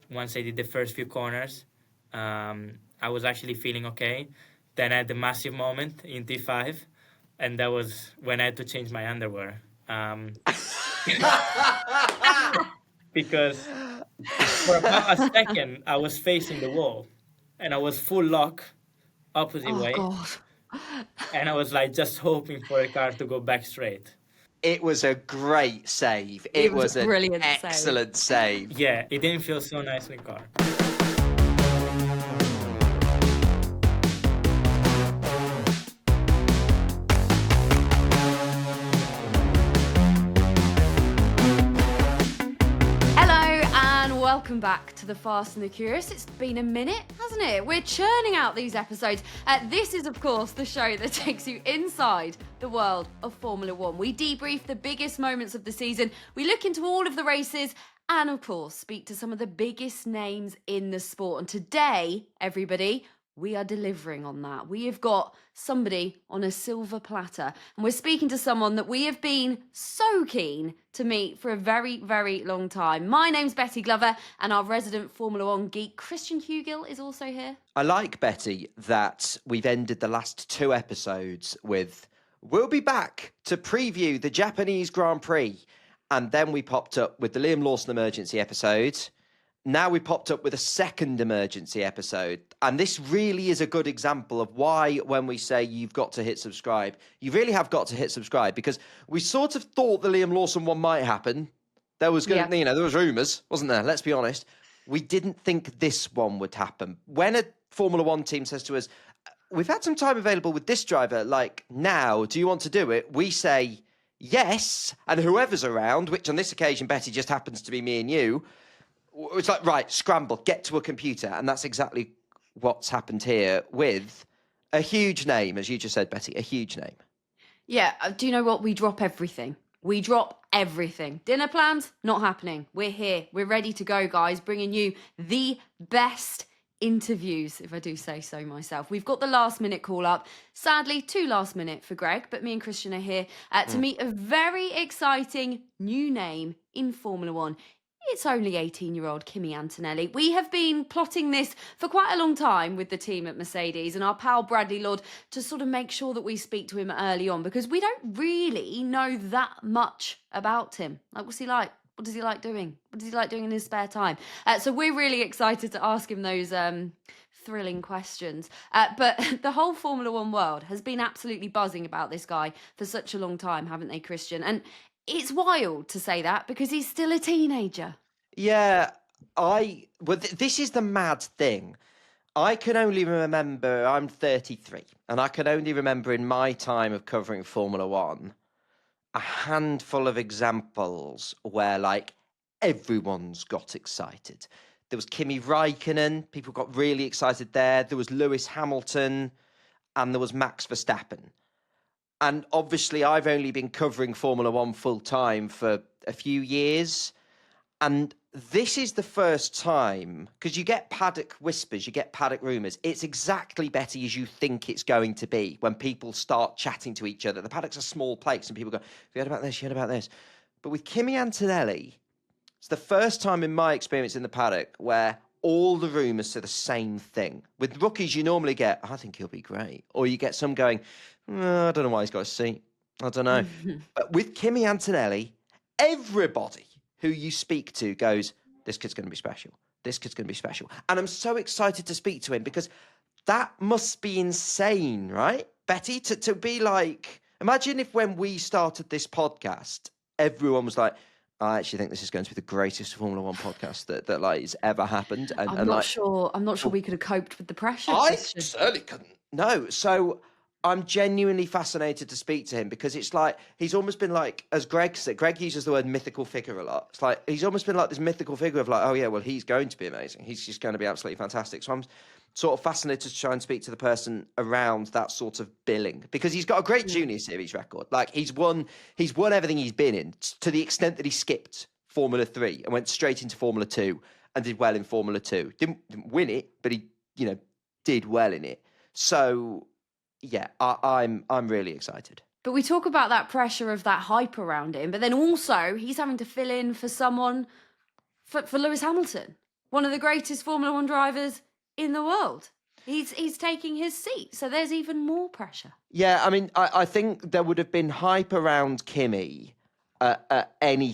once I did the first few corners, I was actually feeling okay. Then I had the massive moment in T5, and that was when I had to change my underwear. Because for about a second, I was facing the wall, and I was full lock, opposite Oh, way, God. and I was like just hoping for the car to go back straight. It was a great save. It was was a an brilliant save. excellent save. Yeah, it didn't feel so nice in the car. Welcome back to The Fast and the Curious. It's been a minute, hasn't it? We're churning out these episodes. This is, of course, the show that takes you inside the world of Formula One. We debrief the biggest moments of the season. We look into all of the races and, of course, speak to some of the biggest names in the sport. And today, everybody, we are delivering on that. We have got somebody on a silver platter, and we're speaking to someone that we have been so keen to meet for a very, very long time. My name's Betty Glover, and our resident Formula One geek, Christian Hewgill, is also here. I like, Betty, that we've ended the last 2 episodes with, we'll be back to preview the Japanese Grand Prix. And then we popped up with the Liam Lawson emergency episode. Now we popped up with a second emergency episode. And this really is a good example of why, when we say you've got to hit subscribe, you really have got to hit subscribe, because we sort of thought the Liam Lawson one might happen. There was there was rumours, wasn't there? Let's be honest. We didn't think this one would happen. When a Formula One team says to us, we've had some time available with this driver, like now, do you want to do it? We say yes. And whoever's around, which on this occasion, Betty, just happens to be me and you, it's like, right, scramble, get to a computer. And that's exactly what's happened here with a huge name, as you just said, Betty, a huge name. Yeah, do you know what? We drop everything. We drop everything. Dinner plans, not happening. We're here. We're ready to go, guys, bringing you the best interviews, if I do say so myself. We've got the last minute call up. Sadly, too last minute for Greg, but me and Christian are here to meet a very exciting new name in Formula One. It's only 18-year-old Kimi Antonelli. We have been plotting this for quite a long time with the team at Mercedes and our pal Bradley Lord to sort of make sure that we speak to him early on, because we don't really know that much about him. Like, what's he like? What does he like doing? What does he like doing in his spare time? So we're really excited to ask him those thrilling questions. But the whole Formula One world has been absolutely buzzing about this guy for such a long time, haven't they, Christian? And it's wild to say that because he's still a teenager. Yeah, this is the mad thing. I can only remember, I'm 33, and I can only remember in my time of covering Formula One, a handful of examples where, like, everyone's got excited. There was Kimi Räikkönen, people got really excited there. There was Lewis Hamilton, and there was Max Verstappen. And obviously, I've only been covering Formula One full time for a few years. And this is the first time, because you get paddock whispers, you get paddock rumours. It's exactly, Betty, as you think it's going to be when people start chatting to each other. The paddock's a small place and people go, you heard about this, you heard about this. But with Kimi Antonelli, it's the first time in my experience in the paddock where all the rumours say the same thing. With rookies, you normally get, I think he'll be great. Or you get some going, I don't know why he's got a seat. I don't know. But with Kimi Antonelli, everybody who you speak to goes, this kid's going to be special. This kid's going to be special. And I'm so excited to speak to him because that must be insane, right, Betty? To be like, imagine if when we started this podcast, everyone was like, I actually think this is going to be the greatest Formula One podcast that like has ever happened. And, I'm not sure we could have coped with the pressure. I certainly couldn't. No. So I'm genuinely fascinated to speak to him because it's like he's almost been like, as Greg said, Greg uses the word mythical figure a lot. It's like he's almost been like this mythical figure of like, oh yeah, well, he's going to be amazing. He's just going to be absolutely fantastic. So I'm sort of fascinated to try and speak to the person around that sort of billing because he's got a great junior series record. Like he's won everything he's been in to the extent that he skipped Formula 3 and went straight into Formula 2 and did well in Formula 2. Didn't win it, but he, did well in it. So yeah, I'm really excited. But we talk about that pressure of that hype around him, but then also he's having to fill in for someone, for Lewis Hamilton. one of the greatest Formula One drivers in the world. He's taking his seat, so there's even more pressure. Yeah, I mean, I think there would have been hype around Kimi at any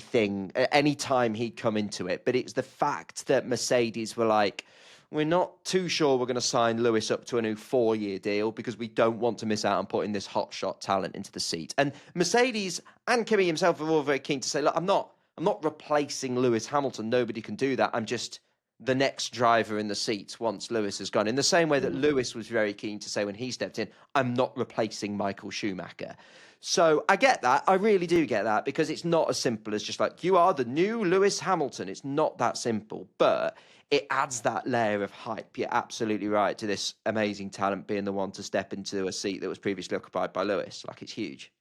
time he'd come into it. But it's the fact that Mercedes were like, we're not too sure we're going to sign Lewis up to a new 4-year deal because we don't want to miss out on putting this hotshot talent into the seat. And Mercedes and Kimi himself are all very keen to say, look, I'm not replacing Lewis Hamilton. Nobody can do that. I'm just the next driver in the seat once Lewis has gone. In the same way that Lewis was very keen to say when he stepped in, I'm not replacing Michael Schumacher. So I get that. I really do get that, because it's not as simple as just like, you are the new Lewis Hamilton. It's not that simple, but it adds that layer of hype. You're absolutely right, to this amazing talent being the one to step into a seat that was previously occupied by Lewis. Like, it's huge.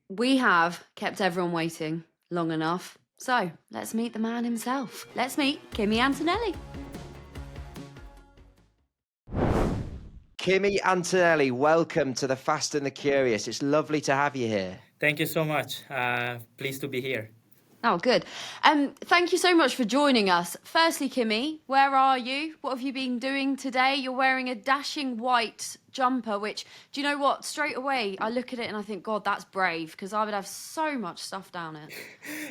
We have kept everyone waiting long enough. So let's meet the man himself. Let's meet Kimi Antonelli. Kimi Antonelli, welcome to the Fast and the Curious. It's lovely to have you here. Thank you so much. Pleased to be here. Oh, good. Thank you so much for joining us. Firstly, Kimi, where are you? What have you been doing today? You're wearing a dashing white jumper, which, do you know what? Straight away, I look at it and I think, God, that's brave, because I would have so much stuff down it.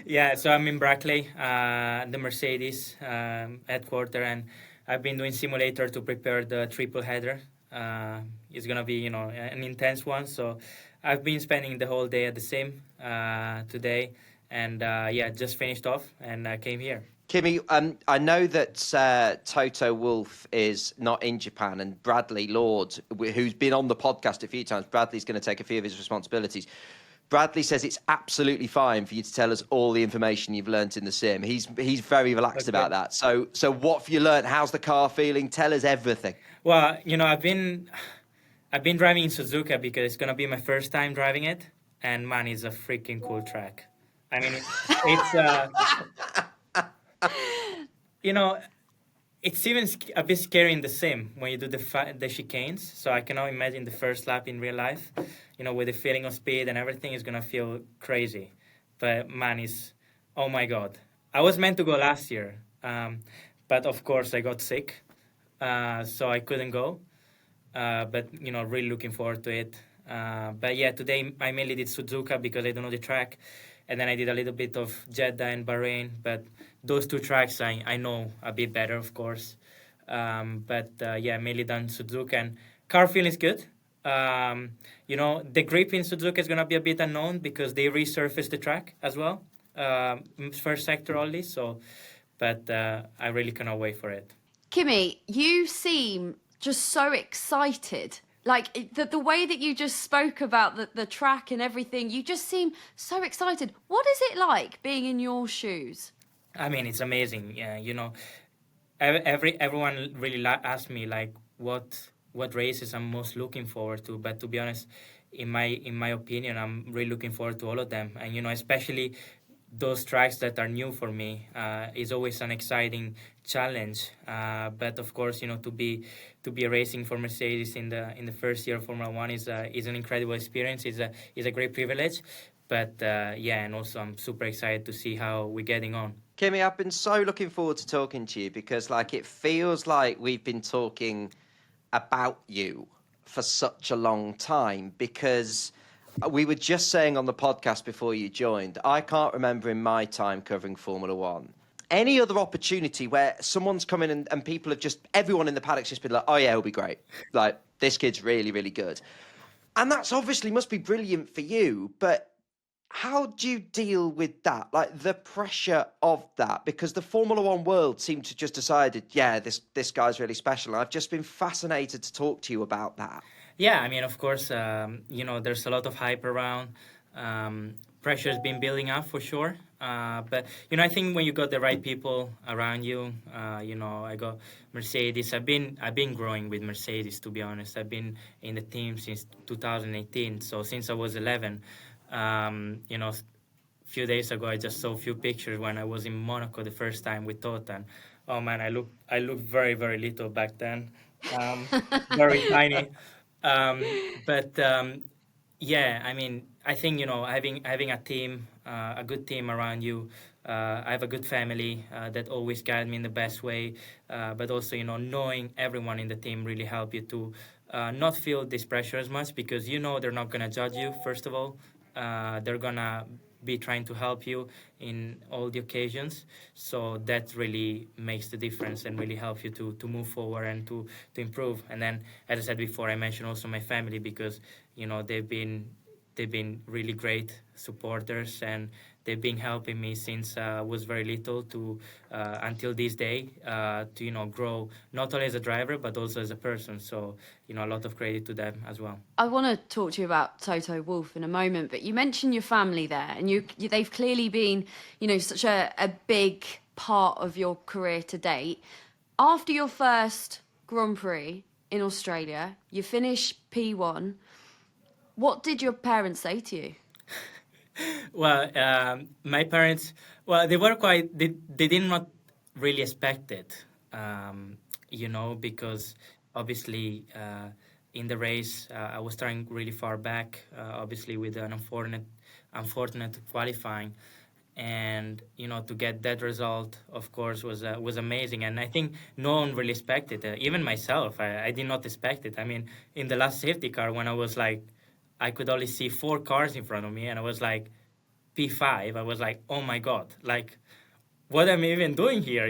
Yeah, so I'm in Brackley, the Mercedes headquarters, and I've been doing simulator to prepare the triple header. It's going to be, an intense one. So I've been spending the whole day at the sim today. And just finished off and came here. Kimi, I know that Toto Wolff is not in Japan, and Bradley Lord, who's been on the podcast a few times, Bradley's going to take a few of his responsibilities. Bradley says it's absolutely fine for you to tell us all the information you've learnt in the sim. He's very relaxed about that. So what have you learnt? How's the car feeling? Tell us everything. Well, I've been driving in Suzuka because it's going to be my first time driving it, and man, it's a freaking cool track. I mean, it's even a bit scary in the sim when you do the chicanes. So I cannot imagine the first lap in real life, with the feeling of speed and everything is going to feel crazy. But man, oh my God. I was meant to go last year, but of course I got sick, so I couldn't go. But, really looking forward to it. But yeah, today I mainly did Suzuka because I don't know the track. And then I did a little bit of Jeddah and Bahrain. But those two tracks I know a bit better, of course. Mainly done Suzuka. And car feeling is good. The grip in Suzuka is going to be a bit unknown because they resurfaced the track as well. First sector only. But I really cannot wait for it. Kimi, you seem just so excited. Like, the way that you just spoke about the track and everything, you just seem so excited. What is it like being in your shoes? I mean, it's amazing. Yeah, everyone really asks me like what races I'm most looking forward to. But to be honest, in my opinion, I'm really looking forward to all of them. And especially those tracks that are new for me is always an exciting challenge. But of course, to be racing for Mercedes in the first year of Formula One is an incredible experience. Is a great privilege. But and also I'm super excited to see how we're getting on. Kimi, I've been so looking forward to talking to you because it feels like we've been talking about you for such a long time, because we were just saying on the podcast before you joined, I can't remember in my time covering Formula One any other opportunity where someone's come in and people have everyone in the paddock's just been like, oh yeah, he'll be great. Like, this kid's really, really good. And that's obviously must be brilliant for you, but how do you deal with that? Like, the pressure of that? Because the Formula One world seemed to just decided, yeah, this guy's really special. I've just been fascinated to talk to you about that. Yeah, I mean, of course, there's a lot of hype around. Pressure's been building up for sure. But, I think when you got the right people around you, I got Mercedes. I've been growing with Mercedes, to be honest. I've been in the team since 2018. So since I was 11, a few days ago, I just saw a few pictures when I was in Monaco the first time with Tota. And, oh man, I looked very, very little back then. Very tiny. I mean, I think, having a team, a good team around you, I have a good family that always guide me in the best way, but also, knowing everyone in the team really help you to not feel this pressure as much, because they're not gonna judge you. First of all, they're gonna be trying to help you in all the occasions, so that really makes the difference and really helps you to move forward and to improve. And then, as I said before, I mentioned also my family, because they've been really great supporters, and they've been helping me since I was very little to until this day, to grow not only as a driver but also as a person. So a lot of credit to them as well. I want to talk to you about Toto Wolff in a moment, but you mentioned your family there, and they've clearly been, such a big part of your career to date. After your first Grand Prix in Australia, you finish P1. What did your parents say to you? Well, my parents, they were they did not really expect it, because obviously in the race I was starting really far back, obviously with an unfortunate qualifying, and to get that result, of course, was amazing. And I think no one really expected it, even myself. I did not expect it. I mean, in the last safety car, when I was like, I could only see 4 cars in front of me, and I was like P5. I was like, oh my God, like, what am I even doing here?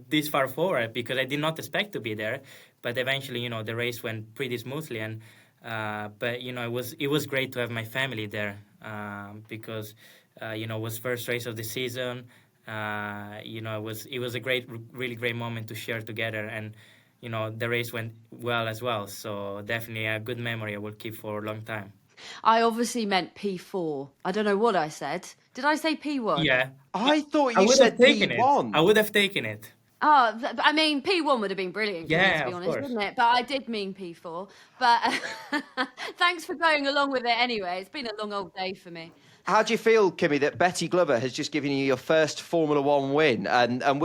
This far forward, because I did not expect to be there. But eventually, the race went pretty smoothly, and but it was great to have my family there, because it was first race of the season. It was a really great moment to share together, and the race went well as well. So definitely a good memory I will keep for a long time. I obviously meant P4. I don't know what I said. Did I say P1? Yeah. I thought I you would said have taken P1. it. I would have taken it. Oh, I mean, P1 would have been brilliant, Yeah, to be of honest, course. wouldn't it? But I did mean P4. But thanks for going along with it anyway. It's been a long old day for me. How do you feel, Kimi, that Betty Glover has just given you your first Formula One win? And that's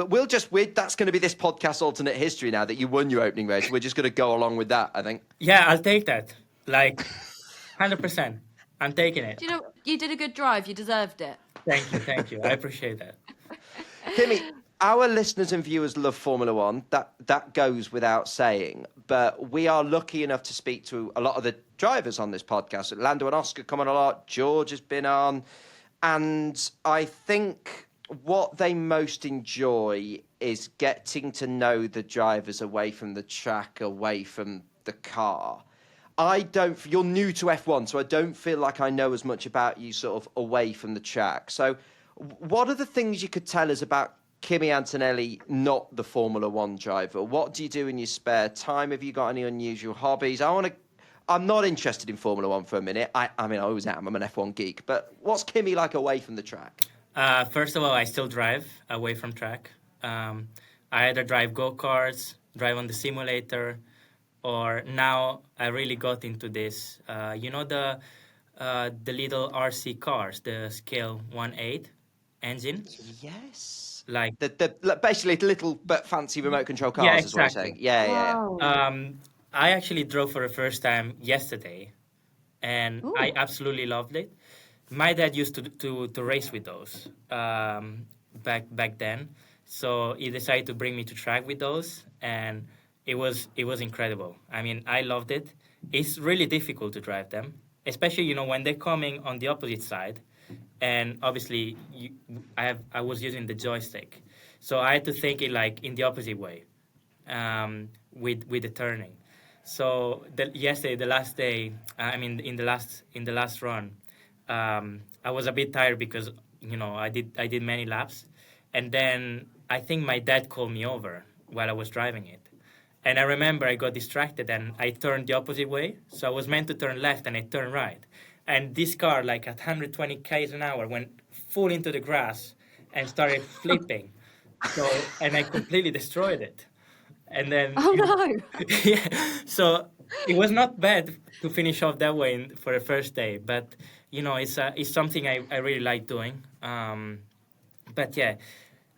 going to be this podcast alternate history now that you won your opening race. We're just going to go along with that, I think. Yeah, I'll take that. Like, 100%. I'm taking it. Do you know, you did a good drive. You deserved it. Thank you. I appreciate that. Kimi, our listeners and viewers love Formula One. That goes without saying. But we are lucky enough to speak to a lot of the drivers on this podcast. Lando and Oscar come on a lot. George has been on. And I think what they most enjoy is getting to know the drivers away from the track, away from the car. You're new to F1, so I don't feel like I know as much about you sort of away from the track. So what are the things you could tell us about Kimi Antonelli, not the Formula One driver? What do you do in your spare time? Have you got any unusual hobbies? I'm not interested in Formula One for a minute. I mean, I always am. I'm an F1 geek. But what's Kimi like away from the track? First of all, I still drive away from track. I either drive go-karts, drive on the simulator, or now I really got into this. The little RC cars, the scale 1/8 engine. Yes. Like basically little but fancy remote control cars, Yeah, is what I'm exactly. saying. Yeah. Wow. I actually drove for the first time yesterday, and Ooh. I absolutely loved it. My dad used to race with those back then, so he decided to bring me to track with those, and it was incredible. I mean, I loved it. It's really difficult to drive them, especially when they're coming on the opposite side, and obviously I was using the joystick, so I had to think it like in the opposite way, with the turning. So yesterday, the last day, in the last run, I was a bit tired because I did many laps, and then I think my dad called me over while I was driving it, and I remember I got distracted and I turned the opposite way. So I was meant to turn left and I turned right, and this car, like at 120 k's an hour, went full into the grass and started flipping. So, and I completely destroyed it. And then Oh no. yeah, so it was not bad to finish off that way for the first day, but it's something I really like doing. But yeah,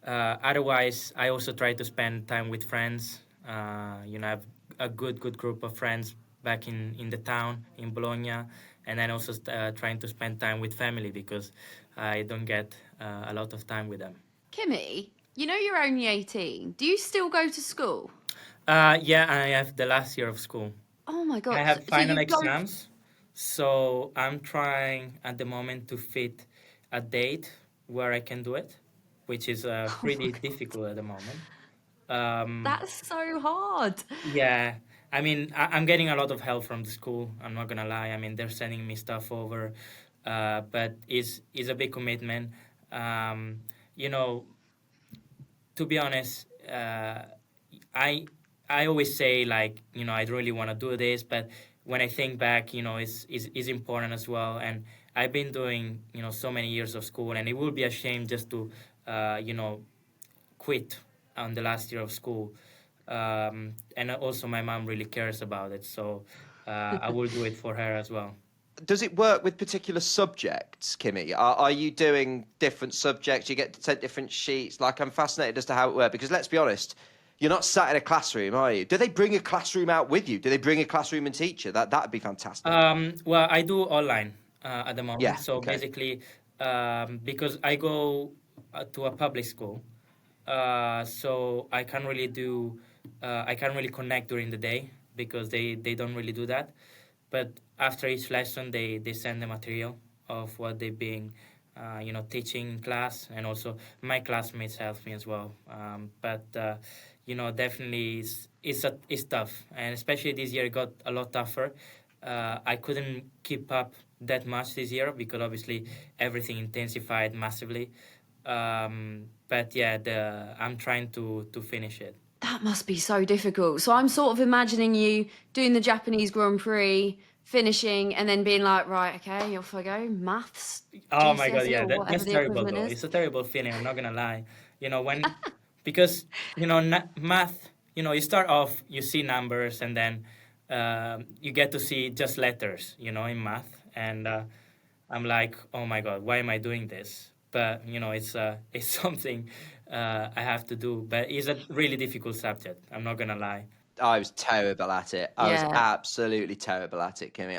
otherwise I also try to spend time with friends. I have a good group of friends back in the town in Bologna, and then also trying to spend time with family because I don't get a lot of time with them. Kimi, you know you're only 18. Do you still go to school? Yeah, I have the last year of school. Oh my God. I have So final you don't. exams, so I'm trying at the moment to fit a date where I can do it, which is Oh my pretty God. difficult at the moment. Um, That's so hard. yeah, I mean, I'm getting a lot of help from the school. I'm not gonna lie. I mean, they're sending me stuff over, but it's a big commitment. Um, you know, to be honest, I I always say like I really want to do this, but when I think back, it's important as well. And I've been doing so many years of school, and it would be a shame just to quit on the last year of school. And also my mom really cares about it, so I will do it for her as well. Does it work with particular subjects, Kimmy? Are you doing different subjects? You get to take different sheets. Like, I'm fascinated as to how it works because let's be honest, you're not sat in a classroom, are you? Do they bring a classroom out with you? Do they bring a classroom and teacher? That'd be fantastic. Well, I do online at the moment. Yeah. So Okay. basically, because I go to a public school, so I can't really connect during the day because they don't really do that. But after each lesson, they send the material of what they've been, teaching in class, and also my classmates help me as well. But definitely it's tough, and especially this year it got a lot tougher. I couldn't keep up that much this year because obviously everything intensified massively. But yeah, I'm trying to finish it. That must be so difficult. So I'm sort of imagining you doing the Japanese Grand Prix, finishing, and then being like, right, okay, off I go. Maths, Oh my God, GCSE, yeah, or whatever that's the terrible equivalent though. is. It's a terrible feeling. I'm not gonna lie. When because math. You start off, you see numbers, and then you get to see just letters. In math, and I'm like, oh my God, why am I doing this? But it's something I have to do. But it's a really difficult subject. I'm not gonna lie. I was terrible at it. I was Yeah. absolutely terrible at it, Kimmy.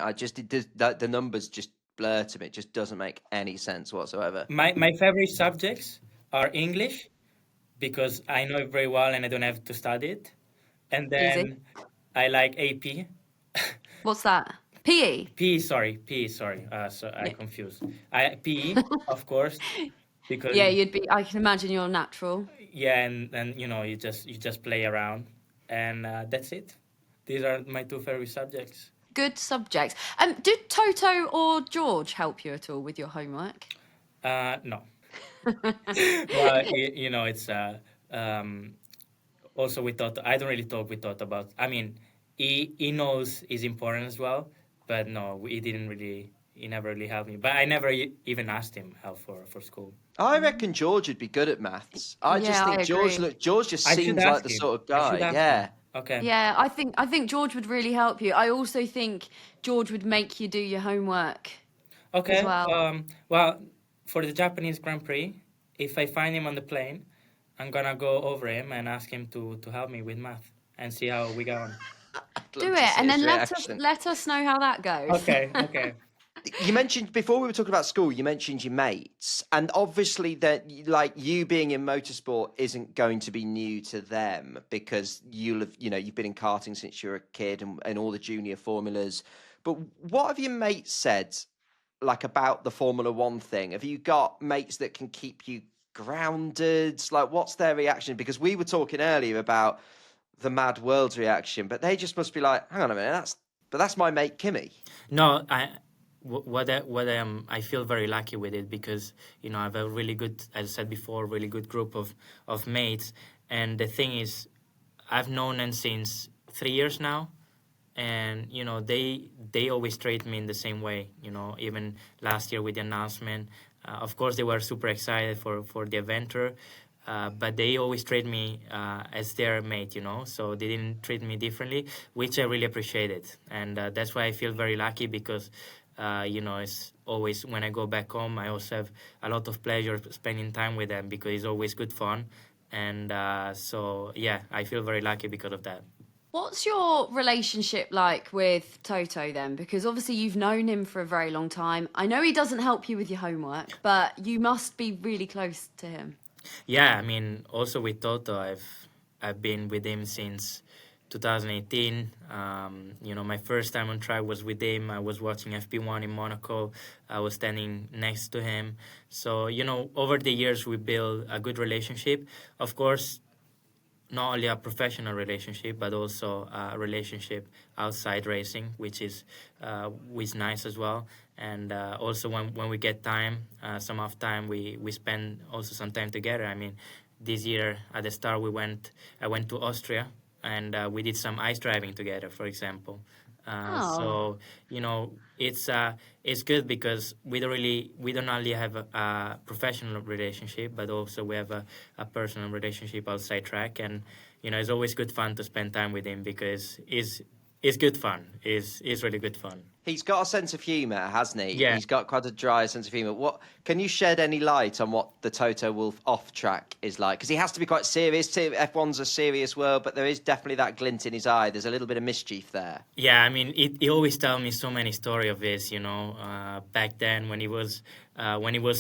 The numbers just blur to me. It just doesn't make any sense whatsoever. My favorite subjects are English because I know it very well and I don't have to study it. And Easy. then I like AP. What's that? PE? PE, sorry. So I Yeah. confused. PE, of course, because Yeah, you'd be. I can imagine you're natural. yeah, and you just play around, and that's it. These are my two favorite subjects. Good subjects. Did Toto or George help you at all with your homework? No. Well, it's also we thought I don't really talk with thought about. I mean, he knows is important as well, but no, he didn't really. He never really helped me. But I never even asked him help for school. I reckon George would be good at maths. I just Yeah, think I agree. George just I should seems like ask the him. sort of I should guy. ask Yeah. him. Okay. Yeah, I think George would really help you. I also think George would make you do your homework as Okay. well. Well, for the Japanese Grand Prix, if I find him on the plane, I'm gonna go over him and ask him to help me with math and see how we go on. I'd Do love to it, see and his then reaction. let us know how that goes. Okay. Okay. You mentioned before we were talking about school, you mentioned your mates, and obviously that like you being in motorsport isn't going to be new to them because you've been in karting since you were a kid and all the junior formulas. But what have your mates said like about the Formula One thing? Have you got mates that can keep you grounded? Like, what's their reaction? Because we were talking earlier about the Mad World's reaction, but they just must be like, hang on a minute, that's my mate Kimmy. No, I feel very lucky with it because I have a really good, as I said before, really good group of mates, and the thing is, I've known them since 3 years now, and they always treat me in the same way. Even last year with the announcement, of course they were super excited for the adventure. But they always treat me as their mate, so they didn't treat me differently, which I really appreciated. And that's why I feel very lucky because, it's always when I go back home, I also have a lot of pleasure spending time with them because it's always good fun. And so, yeah, I feel very lucky because of that. What's your relationship like with Toto then? Because obviously you've known him for a very long time. I know he doesn't help you with your homework, but you must be really close to him. Yeah, I mean, also with Toto, I've been with him since 2018. My first time on track was with him. I was watching FP1 in Monaco. I was standing next to him. So, over the years, we built a good relationship. Of course, not only a professional relationship, but also a relationship outside racing, which is nice as well. And also when we get time, some off time, we spend also some time together. I mean, this year at the start, I went to Austria, and we did some ice driving together, for example. So it's good because we don't only have a professional relationship, but also we have a personal relationship outside track, and it's always good fun to spend time with him because it's good fun. It's really good fun. He's got a sense of humour, hasn't he? Yeah. He's got quite a dry sense of humour. What can you shed any light on what the Toto Wolff off track is like? Because he has to be quite serious. F1's a serious world, but there is definitely that glint in his eye. There's a little bit of mischief there. Yeah, I mean, he always tells me so many stories of his. Back then when he was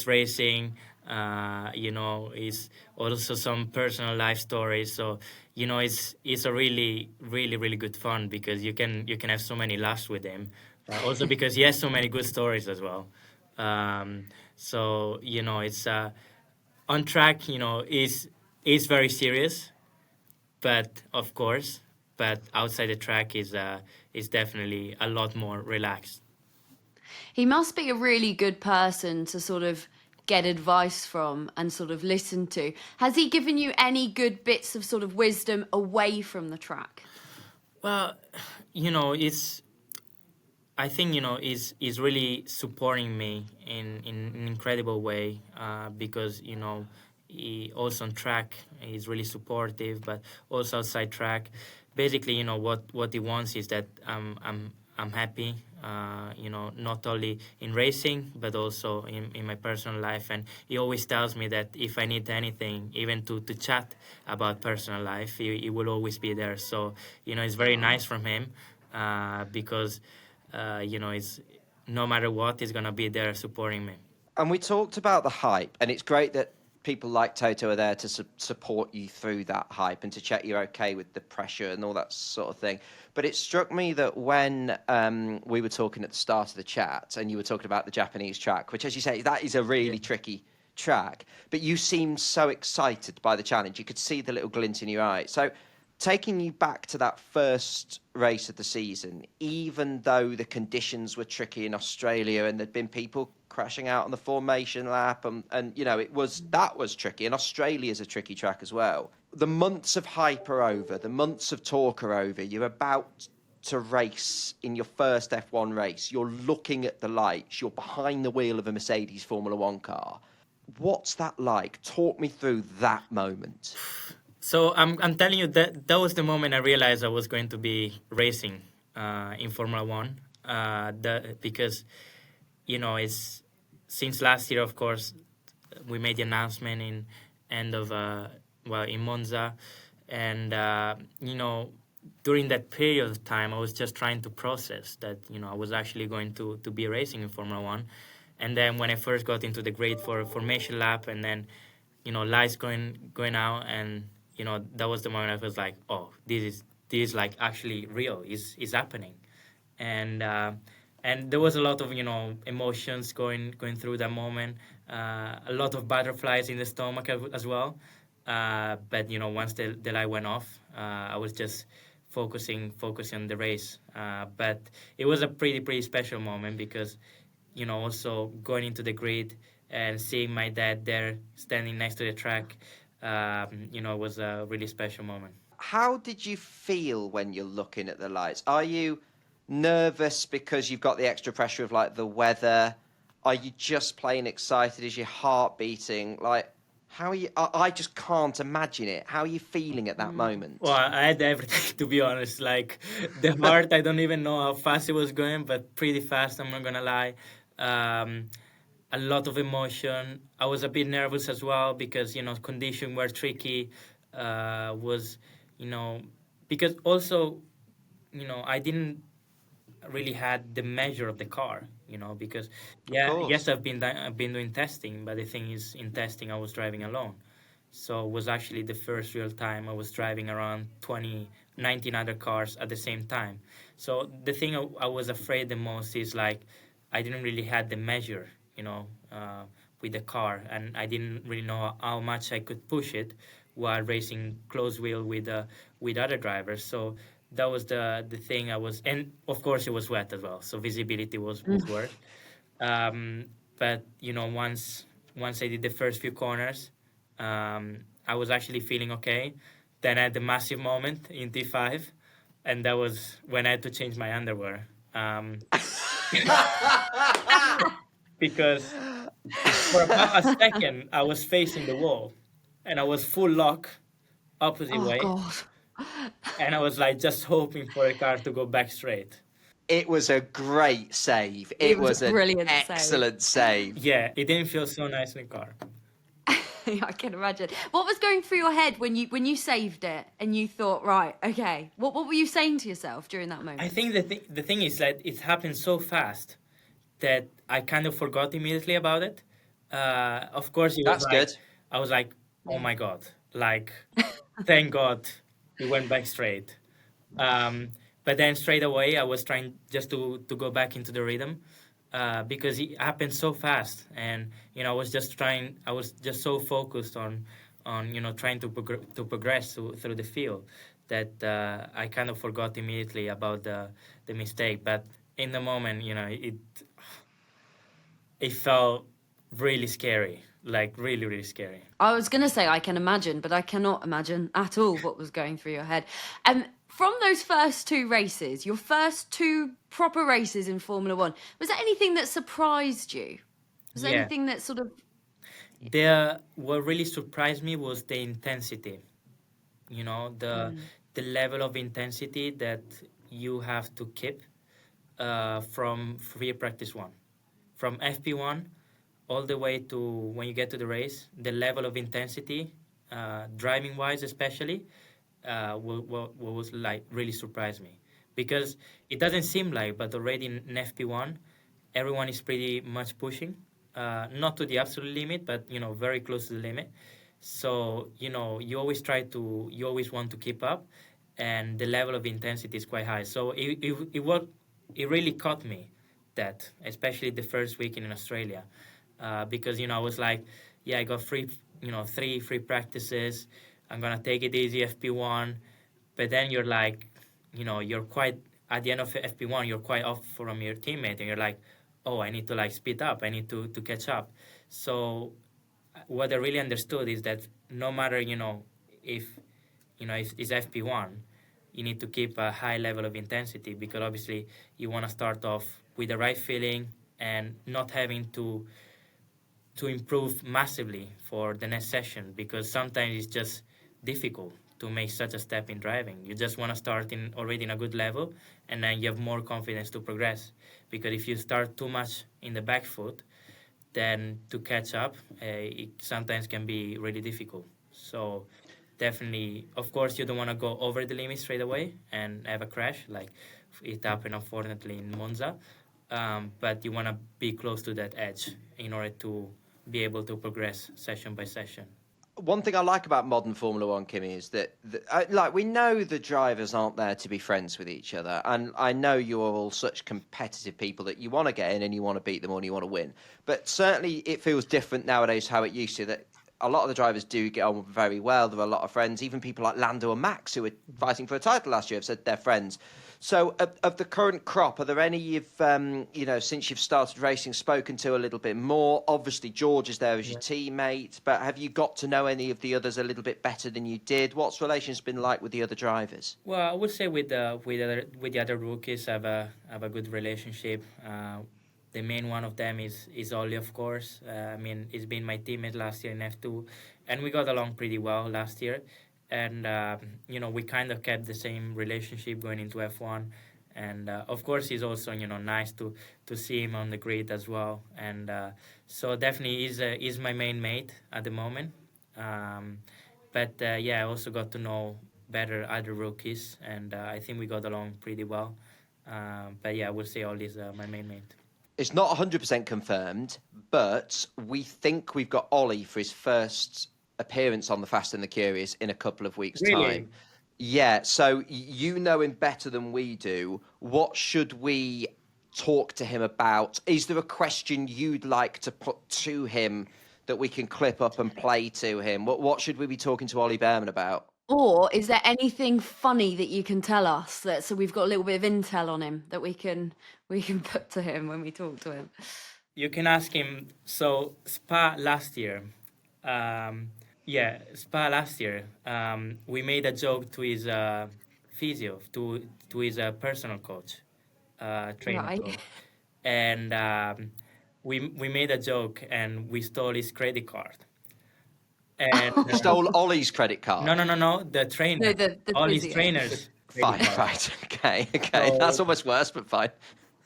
racing. It's also some personal life stories. So it's a really, really, really good fun because you can have so many laughs with him. Also because he has so many good stories as well. So it's on track. Is very serious, but outside the track is definitely a lot more relaxed. He must be a really good person to sort of get advice from and sort of listen to. Has he given you any good bits of sort of wisdom away from the track? Well, I think is really supporting me in an incredible way because he also on track is really supportive, but also outside track. Basically, what he wants is that I'm happy. Not only in racing but also in my personal life, and he always tells me that if I need anything, even to chat about personal life, he will always be there. So it's very nice from him because it's no matter what, he's gonna be there supporting me. And we talked about the hype, and it's great that people like Toto are there to support you through that hype and to check you're okay with the pressure and all that sort of thing. But it struck me that when we were talking at the start of the chat and you were talking about the Japanese track, which, as you say, that is a really tricky track, but you seemed so excited by the challenge. You could see the little glint in your eye. So taking you back to that first race of the season, even though the conditions were tricky in Australia and there'd been people crashing out on the formation lap and that was tricky, and Australia's a tricky track as well. The months of hype are over, the months of talk are over. You're about to race in your first F1 race. You're looking at the lights. You're behind the wheel of a Mercedes Formula One car. What's that like? Talk me through that moment. So I'm telling you that was the moment I realized I was going to be racing in Formula One. Because it's since last year, of course, we made the announcement in in Monza, and during that period of time, I was just trying to process that I was actually going to be racing in Formula One, and then when I first got into the grid for a formation lap, and then lights going out, and that was the moment I was like, oh, this is like actually real, is happening, and there was a lot of emotions going through that moment, a lot of butterflies in the stomach as well, but once the light went off, I was just focusing on the race, but it was a pretty special moment because also going into the grid and seeing my dad there standing next to the track, it was a really special moment. How did you feel when you're looking at the lights? Are you nervous because you've got the extra pressure of like the weather? Are you just plain excited? Is your heart beating? Like, how are you? I just can't imagine it. How are you feeling at that moment? Well, I had everything, to be honest. Like the heart, I don't even know how fast it was going, but pretty fast, I'm not gonna lie. A lot of emotion. I was a bit nervous as well because conditions were tricky. Was because also, I didn't really had the measure of the car, because Of yes, course. I've been doing testing, but the thing is, in testing I was driving alone, so it was actually the first real time I was driving around 19 other cars at the same time. So the thing I was afraid the most is like I didn't really had the measure, with the car, and I didn't really know how much I could push it while racing close wheel with other drivers. So that was the thing I was, and of course it was wet as well, so visibility was worse. Um, but once I did the first few corners, I was actually feeling okay. Then I had the massive moment in T5, and that was when I had to change my underwear. Because for about a second I was facing the wall, and I was full lock opposite Oh way, God. and I was like just hoping for the car to go back straight. It was a great save. It It was a was an brilliant save. excellent save. Yeah, it didn't feel so nice in the car. I can imagine. What was going through your head when you saved it and you thought, right, okay? What were you saying to yourself during that moment? I think the thing is that it happened so fast that I kind of forgot immediately about it. Of course, it was That's like good. I was like, oh Yeah. my god, like thank God we went back straight. But then straight away I was trying just to go back into the rhythm, because it happened so fast, and I was just so focused on trying to progress through the field that I kind of forgot immediately about the mistake. But in the moment, it felt really scary, like really, really scary. I was going to say I can imagine, but I cannot imagine at all what was going through your head. From those first two races, your first two proper races in Formula One, was there anything that surprised you? Was there Yeah. anything that sort of... What really surprised me was the intensity. The level of intensity that you have to keep from free practice one, from FP1 all the way to when you get to the race. The level of intensity, driving wise especially, what was like really surprised me, because it doesn't seem like, but already in FP1 everyone is pretty much pushing, not to the absolute limit, but very close to the limit. So you always want to keep up, and the level of intensity is quite high. So it really caught me, that especially the first weekend in Australia, because I was like, yeah, I got three free practices, I'm gonna take it easy FP1, but then you're like, you're quite at the end of FP1, you're quite off from your teammate, and you're like, oh, I need to like speed up, I need to catch up. So what I really understood is that no matter if it's FP1, you need to keep a high level of intensity, because obviously you want to start off with the right feeling and not having to improve massively for the next session, because sometimes it's just difficult to make such a step in driving. You just want to start already in a good level, and then you have more confidence to progress, because if you start too much in the back foot, then to catch up, it sometimes can be really difficult. So definitely, of course, you don't want to go over the limit straight away and have a crash like it happened unfortunately in Monza, but you want to be close to that edge in order to be able to progress session by session. One thing I like about modern Formula One, Kimi, is that like we know the drivers aren't there to be friends with each other, and I know you are all such competitive people that you want to get in and you want to beat them all and you want to win. But certainly, it feels different nowadays how it used to. That a lot of the drivers do get on very well. There are a lot of friends. Even people like Lando and Max, who were fighting for a title last year, have said they're friends. So, of the current crop, are there any you've, since you've started racing, spoken to a little bit more? Obviously, George is there as your teammate, but have you got to know any of the others a little bit better than you did? What's relations been like with the other drivers? Well, I would say with the other rookies, I have a good relationship. The main one of them is Ollie, of course. I mean, he's been my teammate last year in F2, and we got along pretty well last year. And we kind of kept the same relationship going into F1. And of course, he's also nice to see him on the grid as well. And so definitely he's my main mate at the moment. But I also got to know better other rookies, and I think we got along pretty well. But yeah, I would say Ollie's my main mate. It's not 100% confirmed, but we think we've got Ollie for his first appearance on the Fast and the Curious in a couple of weeks' Really? time. Yeah, so you know him better than we do. What should we talk to him about? Is there a question you'd like to put to him that we can clip up and play to him? What should we be talking to Ollie Behrman about? Or is there anything funny that you can tell us that so we've got a little bit of intel on him that we can put to him when we talk to him? You can ask him. So Spa last year, we made a joke to his physio, to his personal coach, trainer Right. coach, and we made a joke and we stole his credit card. And Stole Ollie's credit card. no, the trainer, No, the all his physio. trainers. Fine, credit card. right. Okay. So- That's almost worse, but fine.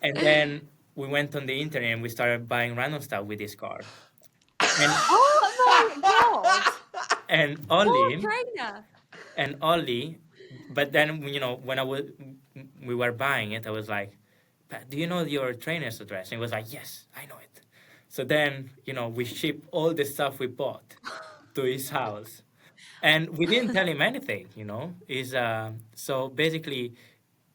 And then we went on the internet and we started buying random stuff with this card. And Oh my god! and Poor Ollie trainer. and Ollie, but then when we were buying it, I was like, "Pat, do you know your trainer's address?" And he was like, "Yes, I know it." So then we shipped all the stuff we bought to his house, and we didn't tell him anything. So basically,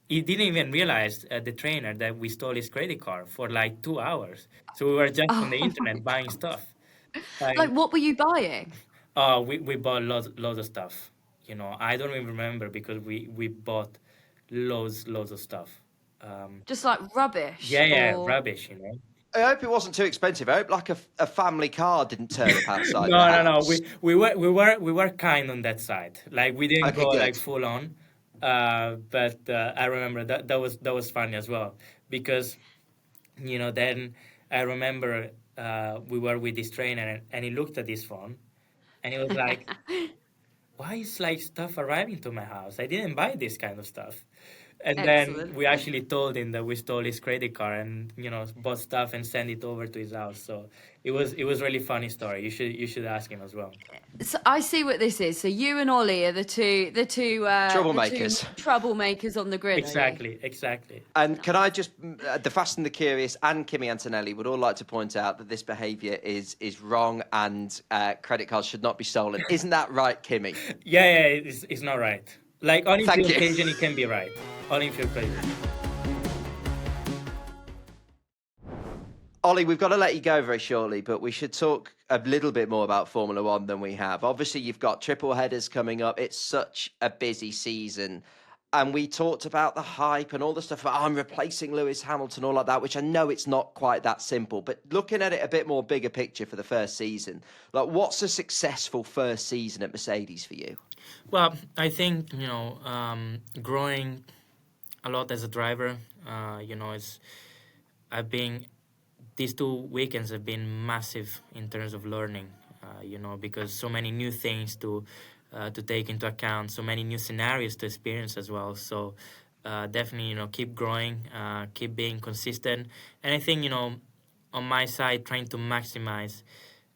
he didn't even realize the trainer that we stole his credit card for like 2 hours. So we were just on the internet buying stuff. Like, what were you buying? We bought loads of stuff. I don't even remember because we bought loads of stuff. Just like rubbish. Yeah, or- rubbish. I hope it wasn't too expensive. I hope like a family car didn't turn up outside. No. the house. We were kind on that side. Like we didn't Okay, go good. like full on. But I remember that was funny as well because then I remember we were with this trainer and he looked at his phone and he was like, "Why is like stuff arriving to my house? I didn't buy this kind of stuff." And then Excellent. we actually told him that we stole his credit card and bought stuff and sent it over to his house. So it was really funny story. You should ask him as well. So I see what this is. So you and Ollie are the two Troublemakers. the two troublemakers on the grid. are you? Exactly. And can I just, the Fast and the Curious and Kimi Antonelli would all like to point out that this behaviour is wrong and credit cards should not be stolen. Isn't that right, Kimi? Yeah, it's not right. Like on Thank few you. occasion it can be right. On few occasion. Ollie, we've got to let you go very shortly, but we should talk a little bit more about Formula One than we have. Obviously, you've got triple headers coming up. It's such a busy season. And we talked about the hype and all the stuff about, I'm replacing Lewis Hamilton, all like that, which I know it's not quite that simple. But looking at it a bit more bigger picture for the first season, like what's a successful first season at Mercedes for you? Well, I think growing a lot as a driver. These 2 weekends have been massive in terms of learning. Because so many new things to take into account, so many new scenarios to experience as well. So definitely, keep growing, keep being consistent, and I think on my side, trying to maximize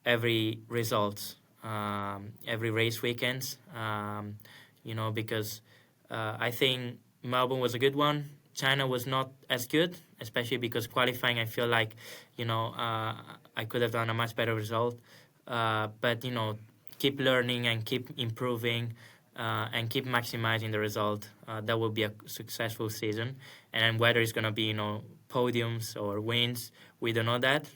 every result, every race weekends. Because I think Melbourne was a good one. China was not as good, especially because qualifying, I feel like, I could have done a much better result. But, keep learning and keep improving and keep maximizing the result. That will be a successful season. And then whether it's going to be, podiums or wins, we don't know that.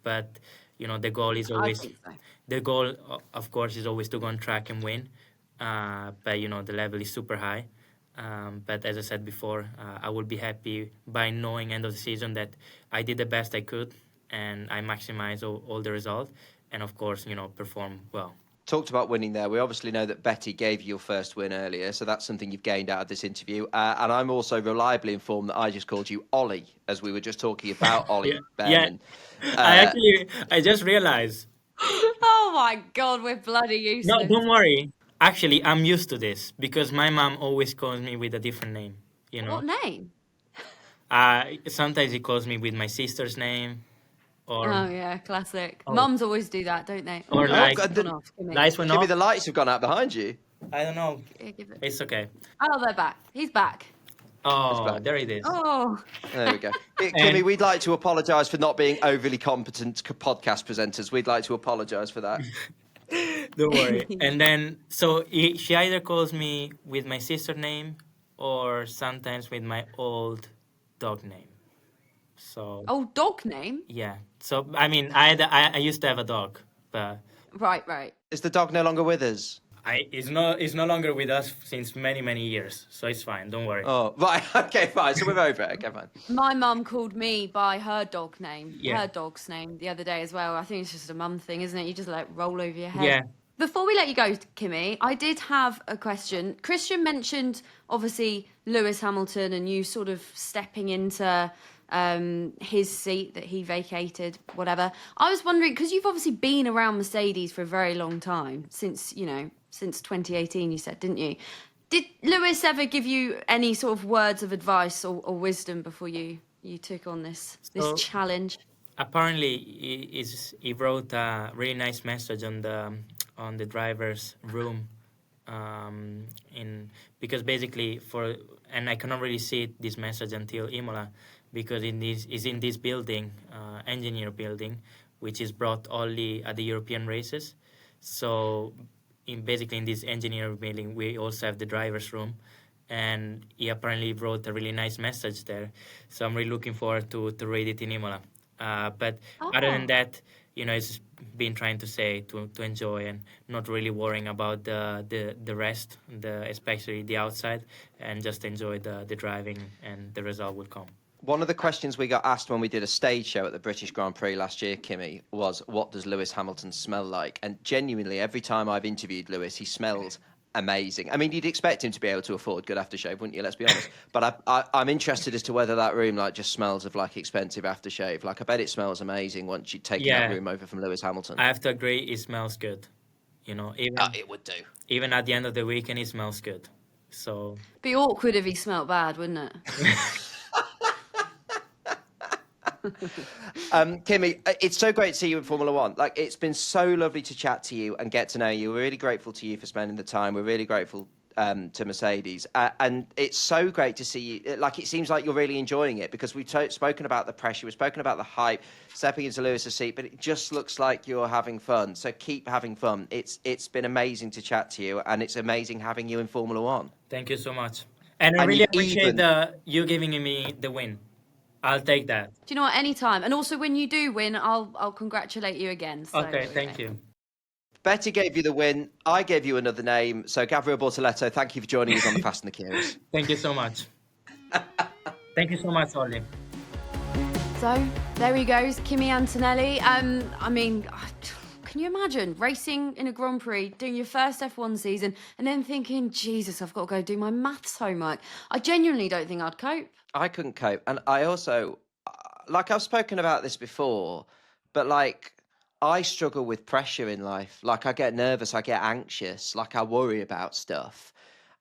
But, the goal is I always... think so. The goal, of course, is always to go on track and win. But, the level is super high. But as I said before, I will be happy by knowing end of the season that I did the best I could and I maximized all the results. And, of course, perform well. Talked about winning there. We obviously know that Betty gave you your first win earlier, so that's something you've gained out of this interview. And I'm also reliably informed that I just called you Ollie, as we were just talking about Ollie Behrman. I just realized. Oh my god, we're bloody useless. No, don't worry. Actually, I'm used to this because my mom always calls me with a different name. What name? Sometimes he calls me with my sister's name. Or, Oh yeah, classic. Mums always do that, don't they? Or Lights like- gone off, Kimi. Lights went Give me off. the lights have gone out behind you. I don't know. Yeah, give it. It's okay. Oh, they're back. He's back. Oh, back. there it is. Oh, There we go. And- Kimi, we'd like to apologise for not being overly competent podcast presenters. We'd like to apologise for that. Don't worry. And then, so she either calls me with my sister name or sometimes with my old dog name. So, oh, dog name. yeah. So, I mean, I used to have a dog, but Right. Is the dog no longer with us? it's no longer with us since many, many years. So it's fine. Don't worry. Oh, right. Okay, fine. So we're over it. Okay, fine. My mum called me by her dog name, Yeah. her dog's name, the other day as well. I think it's just a mum thing, isn't it? You just let it roll over your head. Yeah. Before we let you go, Kimmy, I did have a question. Christian mentioned, obviously, Lewis Hamilton and you sort of stepping into his seat that he vacated, whatever. I was wondering, because you've obviously been around Mercedes for a very long time, since 2018, you said, didn't you? Did Lewis ever give you any sort of words of advice or wisdom before you took on this So- challenge? Apparently, he wrote a really nice message on the driver's room, because basically and I cannot really see this message until Imola, because is in this building, engineer building, which is brought only at the European races. So, basically in this engineer building, we also have the driver's room. And he apparently wrote a really nice message there. So I'm really looking forward to read it in Imola. But other than that, it's been trying to say to enjoy and not really worrying about the rest, especially the outside, and just enjoy the driving, and the result will come. One of the questions we got asked when we did a stage show at the British Grand Prix last year, Kimi, was what does Lewis Hamilton smell like? And genuinely, every time I've interviewed Lewis, he smells amazing. I mean, you'd expect him to be able to afford good aftershave, wouldn't you? Let's be honest. But I'm interested as to whether that room just smells of expensive aftershave. I bet it smells amazing once you've taken that room over from Lewis Hamilton. I have to agree, it smells good. Even it would do. Even at the end of the weekend, it smells good. So Be awkward if he smelt bad, wouldn't it? Kimi, it's so great to see you in Formula One. It's been so lovely to chat to you and get to know you. We're really grateful to you for spending the time. We're really grateful to Mercedes, and it's so great to see you. It seems like you're really enjoying it, because we've spoken about the pressure, we've spoken about the hype, stepping into Lewis's seat, but it just looks like you're having fun. So keep having fun. It's been amazing to chat to you, and it's amazing having you in Formula One. thank you so much, and I And really you appreciate you giving me the win. I'll take that. Do you know what? Anytime. And also, when you do win, I'll congratulate you again. So Okay, thank you. Betty gave you the win. I gave you another name. So Gabriel Bortoletto, thank you for joining us on the Fast and the Curious. Thank you so much. Thank you so much, Ollie. So there he goes, Kimi Antonelli. I mean, can you imagine racing in a Grand Prix, doing your first F1 season, and then thinking, Jesus, I've got to go do my maths homework? I genuinely don't think I'd cope. I couldn't cope. And I also, I've spoken about this before, but I struggle with pressure in life. I get nervous, I get anxious, I worry about stuff.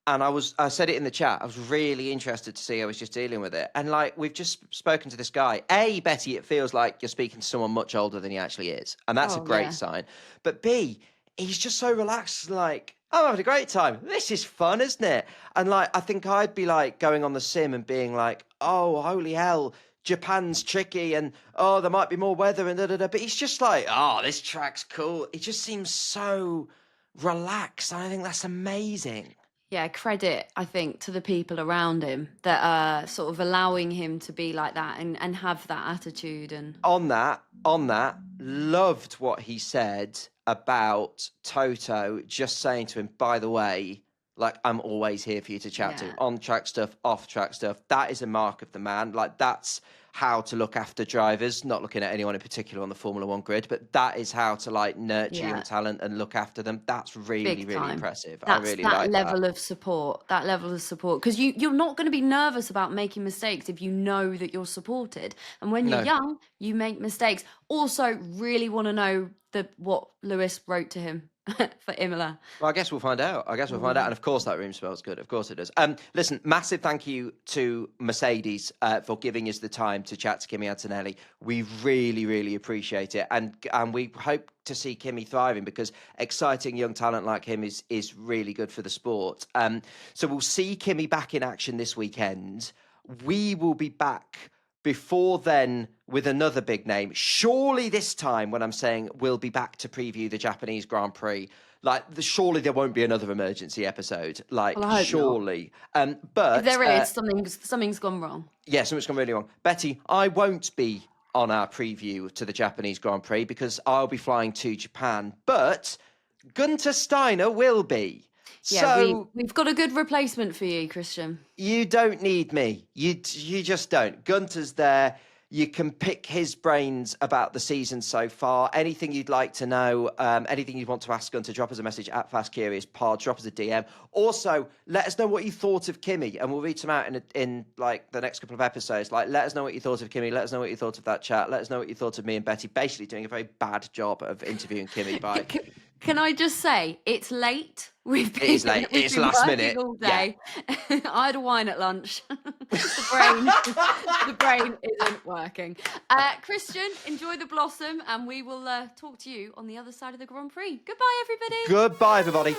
And I said it in the chat, I was really interested to see how I was just dealing with it. And we've just spoken to this guy. A, Betty, it feels like you're speaking to someone much older than he actually is. And that's a great sign. But B, he's just so relaxed, I'm having a great time. This is fun, isn't it? And I think I'd be going on the sim and being oh, holy hell, Japan's tricky, and there might be more weather and da-da-da. But he's just this track's cool. He just seems so relaxed. And I think that's amazing. Yeah, credit, I think, to the people around him that are sort of allowing him to be like that and have that attitude. And on that, loved what he said about Toto just saying to him, by the way, I'm always here for you to chat to. On track stuff, off track stuff. That is a mark of the man. That's how to look after drivers, not looking at anyone in particular on the Formula One grid, but that is how to nurture young talent and look after them. That's really, really impressive. I really like that level of support. That level of support, because you're not going to be nervous about making mistakes if you know that you're supported. And when you're young, you make mistakes. Also, really want to know what Lewis wrote to him for Imola? Well, I guess we'll find out. And of course, that room smells good. Of course it does. Listen, massive thank you to Mercedes for giving us the time to chat to Kimi Antonelli. We really, really appreciate it. And we hope to see Kimi thriving, because exciting young talent like him is really good for the sport. So we'll see Kimi back in action this weekend. We will be back before then with another big name. Surely this time, when I'm saying we'll be back to preview the Japanese Grand Prix, surely there won't be another emergency episode. Surely. But if there is, something's gone wrong. Yeah, something's gone really wrong. Betty, I won't be on our preview to the Japanese Grand Prix because I'll be flying to Japan, but Gunter Steiner will be. Yeah, so we've got a good replacement for you, Christian. You don't need me. You just don't. Gunter's there. You can pick his brains about the season so far. Anything you'd like to know, anything you'd want to ask Gunter, drop us a message at FastCuriousPod, drop us a DM. Also, let us know what you thought of Kimi, and we'll read some out in the next couple of episodes. Let us know what you thought of Kimi. Let us know what you thought of that chat. Let us know what you thought of me and Betty. Basically, doing a very bad job of interviewing Kimi by. Can I just say, it's late. It is late. It's last minute. All day. Yeah. I had a wine at lunch. the brain isn't working. Christian, enjoy the blossom, and we will talk to you on the other side of the Grand Prix. Goodbye, everybody. Goodbye, everybody.